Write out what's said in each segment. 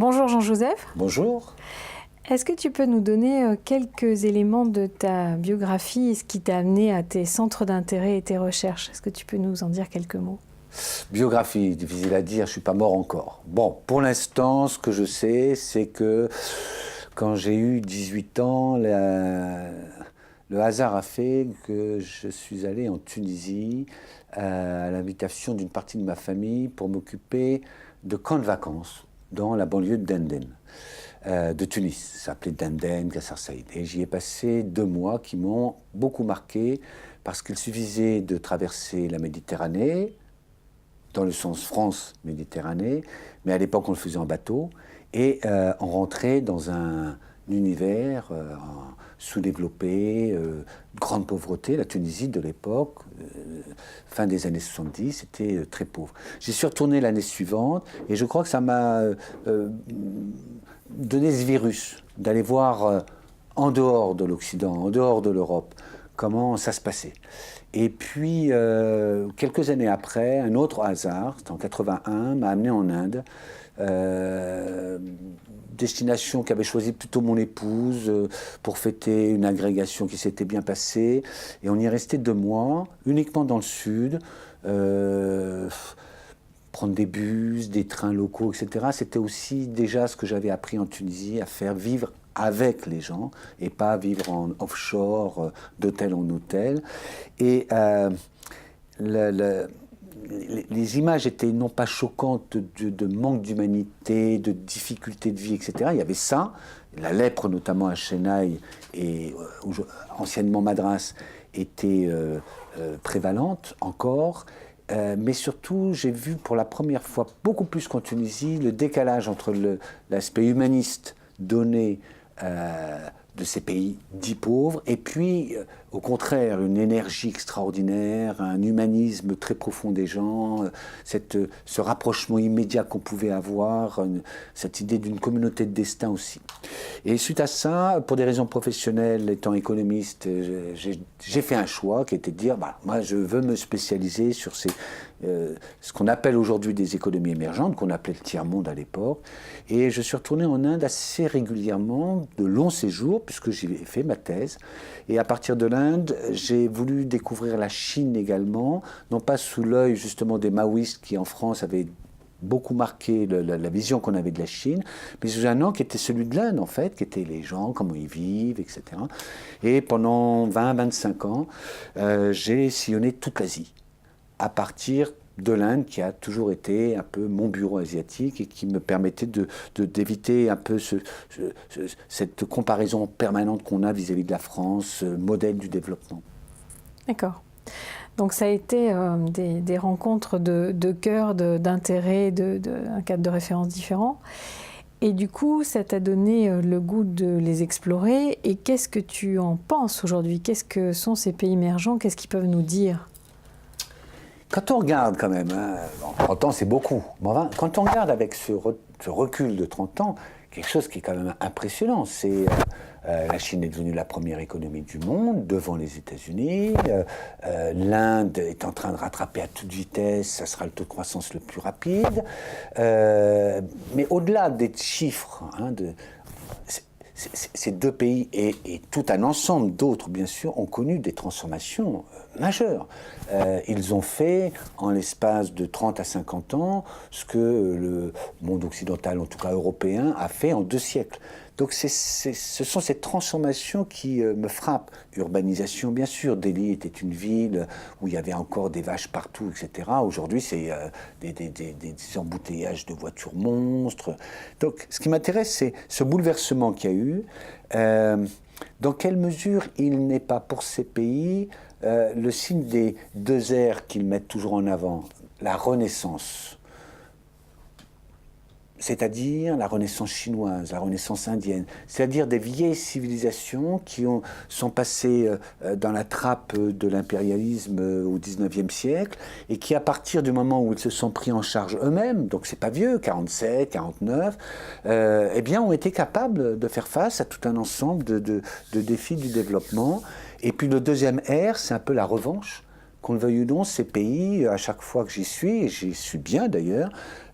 Bonjour Jean-Joseph. Bonjour. Est-ce que tu peux nous donner quelques éléments de ta biographie et ce qui t'a amené à tes centres d'intérêt et tes recherches? Est-ce que tu peux nous en dire quelques mots? Biographie, difficile à dire, je ne suis pas mort encore. Bon, pour l'instant, ce que je sais, c'est que quand j'ai eu 18 ans, le hasard a fait que je suis allé en Tunisie à l'invitation d'une partie de ma famille pour m'occuper de camps de vacances dans la banlieue de Denden, de Tunis. Ça s'appelait Denden, Kasr Saïd. Et j'y ai passé 2 mois qui m'ont beaucoup marqué parce qu'il suffisait de traverser la Méditerranée, dans le sens France-Méditerranée, mais à l'époque on le faisait en bateau, et on rentrait dans un univers sous-développé, grande pauvreté. La Tunisie de l'époque, fin des années 70, était très pauvre. J'y suis retourné l'année suivante, et je crois que ça m'a donné ce virus, d'aller voir en dehors de l'Occident, en dehors de l'Europe, comment ça se passait. Et puis, quelques années après, un autre hasard, c'était en 81, m'a amené en Inde, destination qu'avait choisie plutôt mon épouse pour fêter une agrégation qui s'était bien passée. Et on y est resté 2 mois, uniquement dans le sud, prendre des bus, des trains locaux, etc. C'était aussi déjà ce que j'avais appris en Tunisie, à faire vivre avec les gens et pas vivre en offshore, d'hôtel en hôtel. Et les images étaient non pas choquantes de manque d'humanité, de difficulté de vie, etc. Il y avait ça, la lèpre notamment à Chennai et anciennement Madras était prévalente encore. Mais surtout, j'ai vu pour la première fois, beaucoup plus qu'en Tunisie, le décalage entre l'aspect humaniste donné de ces pays dits pauvres, et puis, au contraire, une énergie extraordinaire, un humanisme très profond des gens, ce rapprochement immédiat qu'on pouvait avoir, cette idée d'une communauté de destin aussi. Et suite à ça, pour des raisons professionnelles, étant économiste, j'ai fait un choix qui était de dire, moi je veux me spécialiser sur ce qu'on appelle aujourd'hui des économies émergentes, qu'on appelait le tiers-monde à l'époque. Et je suis retourné en Inde assez régulièrement, de longs séjours, puisque j'y ai fait ma thèse. Et à partir de l'Inde, j'ai voulu découvrir la Chine également, non pas sous l'œil justement des maoïstes qui en France avaient beaucoup marqué la vision qu'on avait de la Chine, mais sous un angle qui était celui de l'Inde en fait, qui étaient les gens, comment ils vivent, etc. Et pendant 20-25 ans, j'ai sillonné toute l'Asie, à partir de l'Inde, qui a toujours été un peu mon bureau asiatique et qui me permettait d'éviter un peu cette comparaison permanente qu'on a vis-à-vis de la France, modèle du développement. D'accord. Donc ça a été des rencontres de cœur, d'intérêt, un cadre de référence différent. Et du coup, ça t'a donné le goût de les explorer. Et qu'est-ce que tu en penses aujourd'hui? Qu'est-ce que sont ces pays émergents? Qu'est-ce qu'ils peuvent nous dire? Quand on regarde quand même, 30 ans c'est beaucoup, mais enfin, quand on regarde avec ce recul de 30 ans, quelque chose qui est quand même impressionnant, c'est la Chine est devenue la première économie du monde, devant les États-Unis, l'Inde est en train de rattraper à toute vitesse, ça sera le taux de croissance le plus rapide, mais au-delà des chiffres, ces 2 pays et tout un ensemble d'autres, bien sûr, ont connu des transformations majeures. Ils ont fait, en l'espace de 30 à 50 ans, ce que le monde occidental, en tout cas européen, a fait en 2 siècles. Donc ce sont ces transformations qui me frappent. Urbanisation, bien sûr. Delhi était une ville où il y avait encore des vaches partout, etc. Aujourd'hui, c'est des embouteillages de voitures monstres. Donc ce qui m'intéresse, c'est ce bouleversement qu'il y a eu. Dans quelle mesure il n'est pas pour ces pays le signe des 2 ères qu'ils mettent toujours en avant, la Renaissance, c'est-à-dire la Renaissance chinoise, la Renaissance indienne, c'est-à-dire des vieilles civilisations qui sont passées dans la trappe de l'impérialisme au XIXe siècle et qui, à partir du moment où ils se sont pris en charge eux-mêmes, donc c'est pas vieux, 47, 49, eh bien ont été capables de faire face à tout un ensemble de défis du développement. Et puis le deuxième R, c'est un peu la revanche, qu'on le veuille ou non, ces pays, à chaque fois que j'y suis, et j'y suis bien d'ailleurs,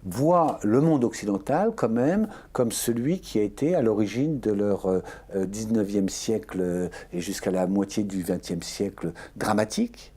voient le monde occidental quand même comme celui qui a été à l'origine de leur 19e siècle et jusqu'à la moitié du 20e siècle dramatique.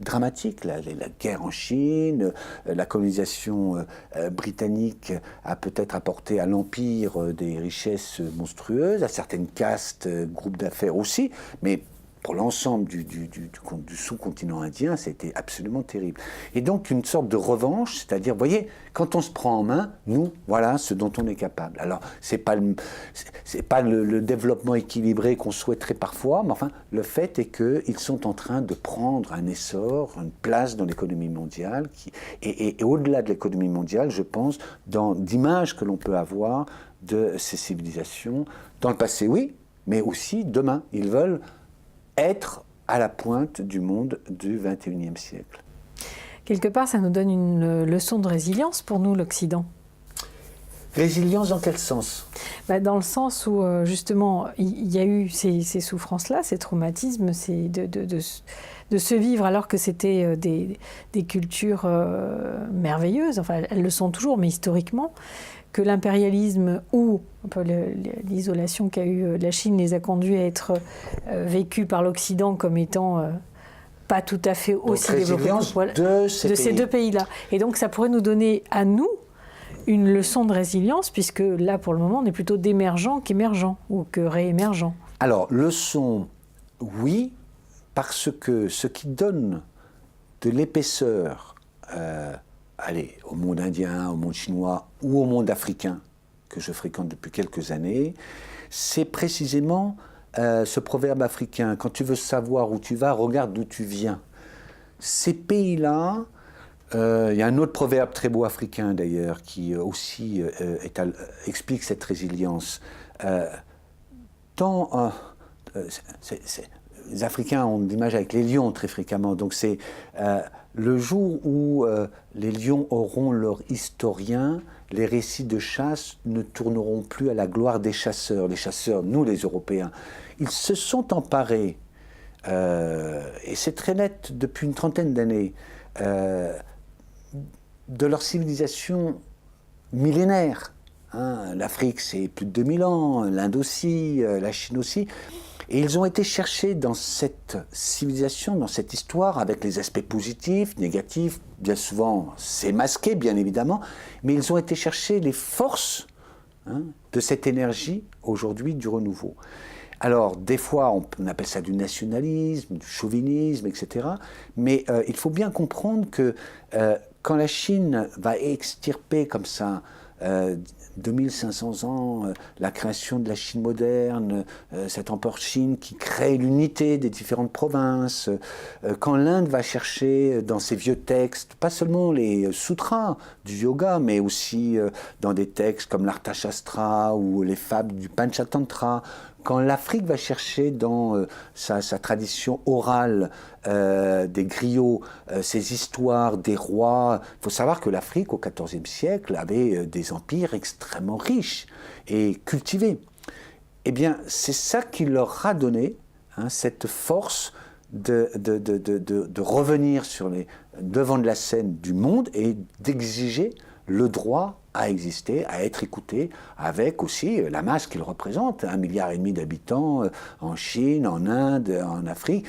La guerre en Chine, la colonisation britannique a peut-être apporté à l'empire des richesses monstrueuses, à certaines castes, groupes d'affaires aussi, mais pour l'ensemble du sous-continent indien, c'était absolument terrible. Et donc une sorte de revanche, c'est-à-dire, vous voyez, quand on se prend en main, nous, voilà ce dont on est capable. Alors, c'est pas le développement équilibré qu'on souhaiterait parfois, mais enfin, le fait est qu'ils sont en train de prendre un essor, une place dans l'économie mondiale, et au-delà de l'économie mondiale, je pense, d'images que l'on peut avoir de ces civilisations, dans le passé, oui, mais aussi demain. Ils veulent être à la pointe du monde du XXIe siècle. Quelque part, ça nous donne une leçon de résilience pour nous, l'Occident. Résilience dans quel sens ? Dans le sens où, justement, il y a eu ces souffrances-là, ces traumatismes, de se vivre alors que c'était des cultures merveilleuses, enfin, elles le sont toujours, mais historiquement, que l'impérialisme ou un peu l'isolation qu'a eu la Chine les a conduits à être vécus par l'Occident comme étant pas tout à fait aussi développés de ces deux pays-là. Et donc ça pourrait nous donner à nous une leçon de résilience, puisque là pour le moment on est plutôt d'émergents qu'émergents ou que réémergents. Alors leçon, oui, parce que ce qui donne de l'épaisseur au monde indien, au monde chinois ou au monde africain, que je fréquente depuis quelques années, c'est précisément ce proverbe africain, quand tu veux savoir où tu vas, regarde d'où tu viens. Ces pays-là, il y a un autre proverbe très beau africain d'ailleurs, qui aussi explique cette résilience. Les Africains ont l'image avec les lions très fréquemment, donc c'est le jour où les lions auront leur historien, les récits de chasse ne tourneront plus à la gloire des chasseurs. Les chasseurs, nous les Européens, ils se sont emparés, et c'est très net depuis une trentaine d'années, de leur civilisation millénaire. L'Afrique, c'est plus de 2000 ans, l'Inde aussi, la Chine aussi. Et ils ont été chercher dans cette civilisation, dans cette histoire, avec les aspects positifs, négatifs, bien souvent c'est masqué, bien évidemment, mais ils ont été chercher les forces de cette énergie, aujourd'hui, du renouveau. Alors, des fois, on appelle ça du nationalisme, du chauvinisme, etc. Mais il faut bien comprendre que quand la Chine va extirper comme ça 2500 ans, la création de la Chine moderne, cet empire Chine qui crée l'unité des différentes provinces, quand l'Inde va chercher dans ses vieux textes, pas seulement les sutras du yoga, mais aussi dans des textes comme l'Arthashastra ou les fables du Panchatantra, quand l'Afrique va chercher dans sa tradition orale des griots, ses histoires des rois, il faut savoir que l'Afrique au XIVe siècle avait des empires extrêmement riches et cultivés. Eh bien, c'est ça qui leur a donné cette force de revenir devant de la scène du monde et d'exiger le droit à exister, à être écouté, avec aussi la masse qu'ils représentent, 1,5 milliard d'habitants en Chine, en Inde, en Afrique.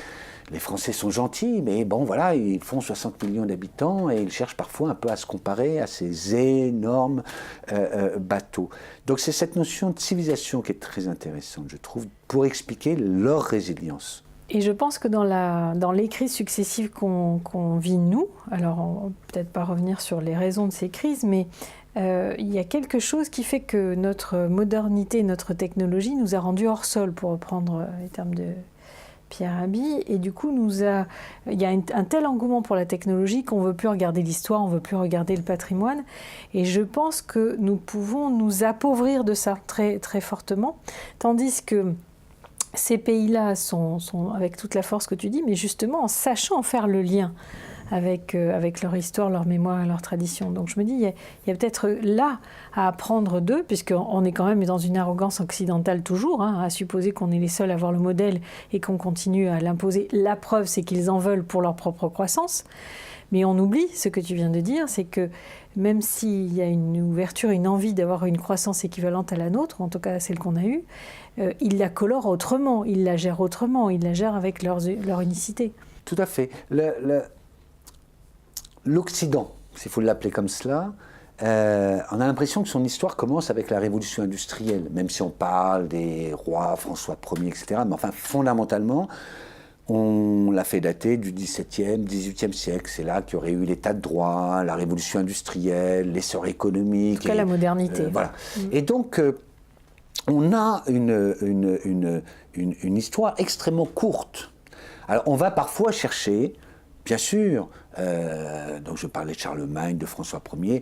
Les Français sont gentils, mais bon, voilà, ils font 60 millions d'habitants et ils cherchent parfois un peu à se comparer à ces énormes bateaux. Donc c'est cette notion de civilisation qui est très intéressante, je trouve, pour expliquer leur résilience. Et je pense que dans les crises successives qu'on vit nous, alors on va peut-être pas revenir sur les raisons de ces crises, mais il y a quelque chose qui fait que notre modernité, notre technologie nous a rendus hors sol, pour reprendre les termes de Pierre Rabhi, et du coup il y a un tel engouement pour la technologie qu'on ne veut plus regarder l'histoire, on ne veut plus regarder le patrimoine, et je pense que nous pouvons nous appauvrir de ça très, très fortement, tandis que ces pays-là sont avec toute la force que tu dis, mais justement en sachant faire le lien avec leur histoire, leur mémoire et leur tradition. Donc je me dis, il y a peut-être là à apprendre d'eux, puisqu'on est quand même dans une arrogance occidentale toujours, à supposer qu'on est les seuls à avoir le modèle et qu'on continue à l'imposer. La preuve, c'est qu'ils en veulent pour leur propre croissance. Mais on oublie ce que tu viens de dire, c'est que même s'il y a une ouverture, une envie d'avoir une croissance équivalente à la nôtre, en tout cas celle qu'on a eue, ils la colorent autrement, ils la gèrent autrement, ils la gèrent avec leur unicité. Tout à fait. L'Occident, s'il faut l'appeler comme cela, on a l'impression que son histoire commence avec la révolution industrielle, même si on parle des rois, François Ier, etc. Mais enfin, fondamentalement, on l'a fait dater du XVIIe, XVIIIe siècle. C'est là qu'il y aurait eu l'état de droit, la révolution industrielle, l'essor économique. En tout cas, la modernité. Voilà. Et donc, on a une histoire extrêmement courte. Alors, on va parfois chercher, bien sûr, donc je parlais de Charlemagne, de François Ier,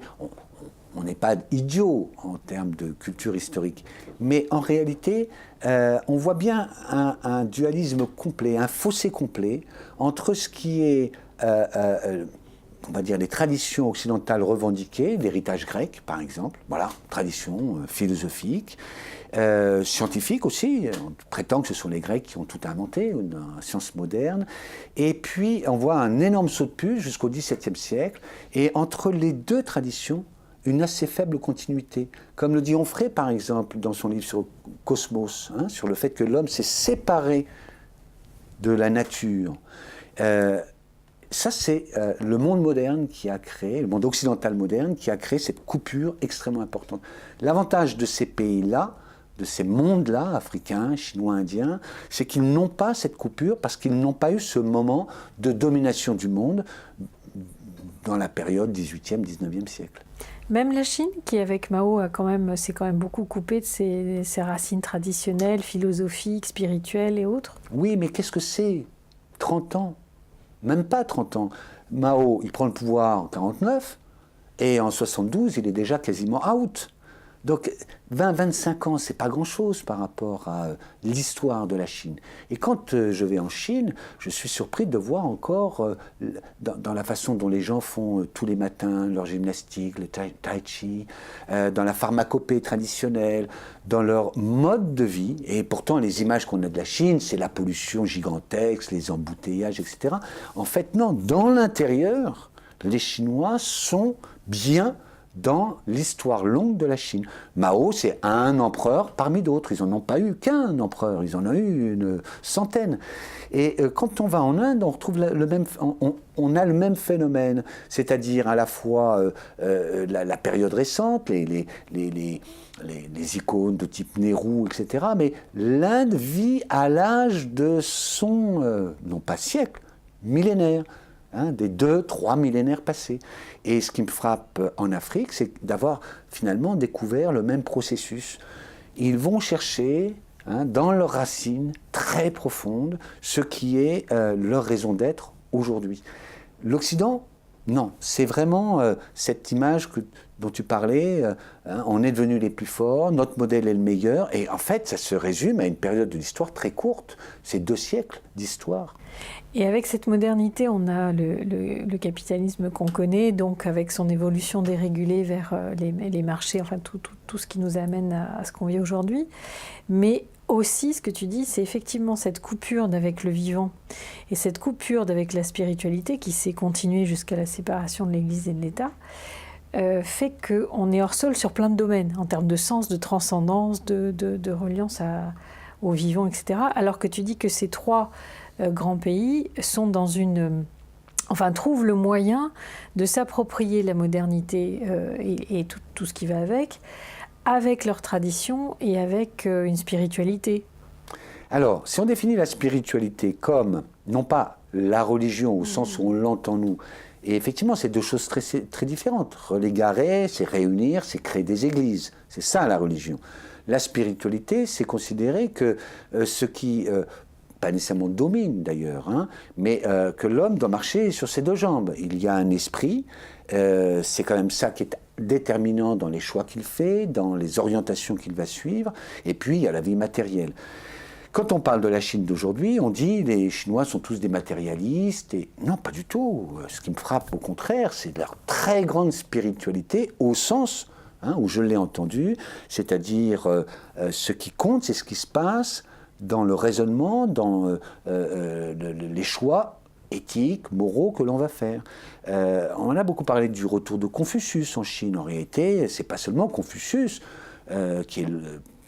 on n'est pas idiot en termes de culture historique. Mais en réalité, on voit bien un dualisme complet, un fossé complet entre ce qui est, on va dire, les traditions occidentales revendiquées, l'héritage grec, par exemple, voilà, tradition philosophique, scientifique aussi, on prétend que ce sont les Grecs qui ont tout inventé, la science moderne, et puis on voit un énorme saut de puce jusqu'au XVIIe siècle, et entre les deux traditions, une assez faible continuité. Comme le dit Onfray, par exemple, dans son livre sur Cosmos, sur le fait que l'homme s'est séparé de la nature. Ça, c'est le monde moderne qui a créé, le monde occidental moderne, qui a créé cette coupure extrêmement importante. L'avantage de ces pays-là, de ces mondes-là, africains, chinois, indiens, c'est qu'ils n'ont pas cette coupure parce qu'ils n'ont pas eu ce moment de domination du monde dans la période 18e, 19e siècle. Même la Chine, qui avec Mao s'est quand même beaucoup coupée de ses racines traditionnelles, philosophiques, spirituelles et autres. Oui, mais qu'est-ce que c'est 30 ans, même pas 30 ans. Mao, il prend le pouvoir en 49 et en 72, il est déjà quasiment out. Donc 20-25 ans, c'est pas grand-chose par rapport à l'histoire de la Chine. Et quand je vais en Chine, je suis surpris de voir encore, dans la façon dont les gens font tous les matins leur gymnastique, le tai chi, dans la pharmacopée traditionnelle, dans leur mode de vie. Et pourtant, les images qu'on a de la Chine, c'est la pollution gigantesque, les embouteillages, etc. En fait, non, dans l'intérieur, les Chinois sont bien dans l'histoire longue de la Chine. Mao, c'est un empereur parmi d'autres. Ils n'en ont pas eu qu'un empereur, ils en ont eu une centaine. Et quand on va en Inde, on retrouve on a le même phénomène, c'est-à-dire à la fois la période récente, les icônes de type Nehru, etc. Mais l'Inde vit à l'âge de son, non pas siècle, millénaire. Des 2-3 millénaires passés. Et ce qui me frappe en Afrique, c'est d'avoir finalement découvert le même processus. Ils vont chercher, dans leurs racines très profondes, ce qui est leur raison d'être aujourd'hui. L'Occident, non, c'est vraiment cette image dont tu parlais, on est devenus les plus forts, notre modèle est le meilleur, et en fait, ça se résume à une période de l'histoire très courte, c'est 2 siècles d'histoire. Et avec cette modernité, on a le capitalisme qu'on connaît, donc avec son évolution dérégulée vers les marchés, enfin tout ce qui nous amène à ce qu'on vit aujourd'hui. Mais aussi, ce que tu dis, c'est effectivement cette coupure d'avec le vivant et cette coupure d'avec la spiritualité qui s'est continuée jusqu'à la séparation de l'Église et de l'État, fait qu'on est hors sol sur plein de domaines, en termes de sens, de transcendance, de reliance au vivant, etc. Alors que tu dis que ces 3 grands pays sont trouvent le moyen de s'approprier la modernité et tout ce qui va avec leur tradition et avec une spiritualité. Alors, si on définit la spiritualité comme, non pas la religion au sens où on l'entend nous, et effectivement, c'est 2 choses très, très différentes. Relégarer, c'est réunir, c'est créer des églises. C'est ça la religion. La spiritualité, c'est considérer que ce qui... pas nécessairement domine d'ailleurs, mais que l'homme doit marcher sur ses 2 jambes. Il y a un esprit, c'est quand même ça qui est déterminant dans les choix qu'il fait, dans les orientations qu'il va suivre, et puis il y a la vie matérielle. Quand on parle de la Chine d'aujourd'hui, on dit les Chinois sont tous des matérialistes. Et non, pas du tout. Ce qui me frappe, au contraire, c'est leur très grande spiritualité au sens où je l'ai entendu, c'est-à-dire ce qui compte, c'est ce qui se passe dans le raisonnement, dans les choix éthiques, moraux que l'on va faire. On a beaucoup parlé du retour de Confucius en Chine. En réalité, c'est pas seulement Confucius qui est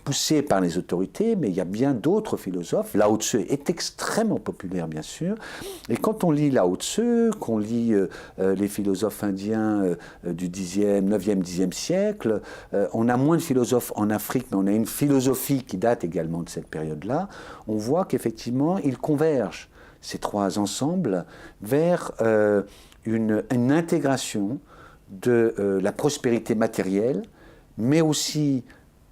poussé par les autorités, mais il y a bien d'autres philosophes. Lao Tzu est extrêmement populaire, bien sûr. Et quand on lit Lao Tzu, qu'on lit les philosophes indiens du 10e, 9e, 10e siècle, on a moins de philosophes en Afrique, mais on a une philosophie qui date également de cette période-là. On voit qu'effectivement, ils convergent, ces trois ensembles, vers une intégration de la prospérité matérielle, mais aussi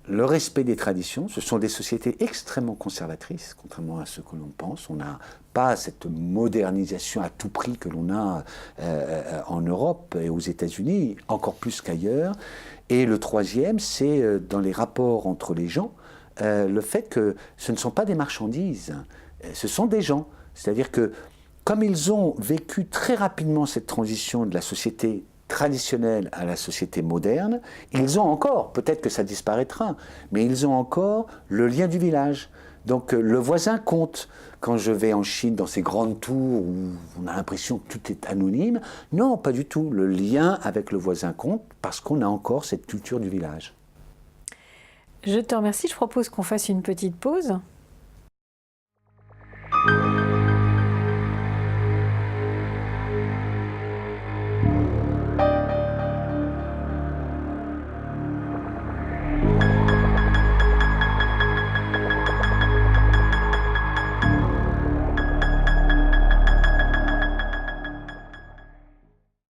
le respect des traditions. Ce sont des sociétés extrêmement conservatrices, contrairement à ce que l'on pense. On n'a pas cette modernisation à tout prix que l'on a en Europe et aux États-Unis, encore plus qu'ailleurs. Et le troisième, c'est dans les rapports entre les gens, le fait que ce ne sont pas des marchandises, ce sont des gens. C'est-à-dire que, comme ils ont vécu très rapidement cette transition de la société traditionnelle à la société moderne, ils ont encore, peut-être que ça disparaîtra, mais ils ont encore le lien du village. Donc le voisin compte. Quand je vais en Chine dans ces grandes tours où on a l'impression que tout est anonyme, non, pas du tout. Le lien avec le voisin compte parce qu'on a encore cette culture du village. Je te remercie. Je propose qu'on fasse une petite pause.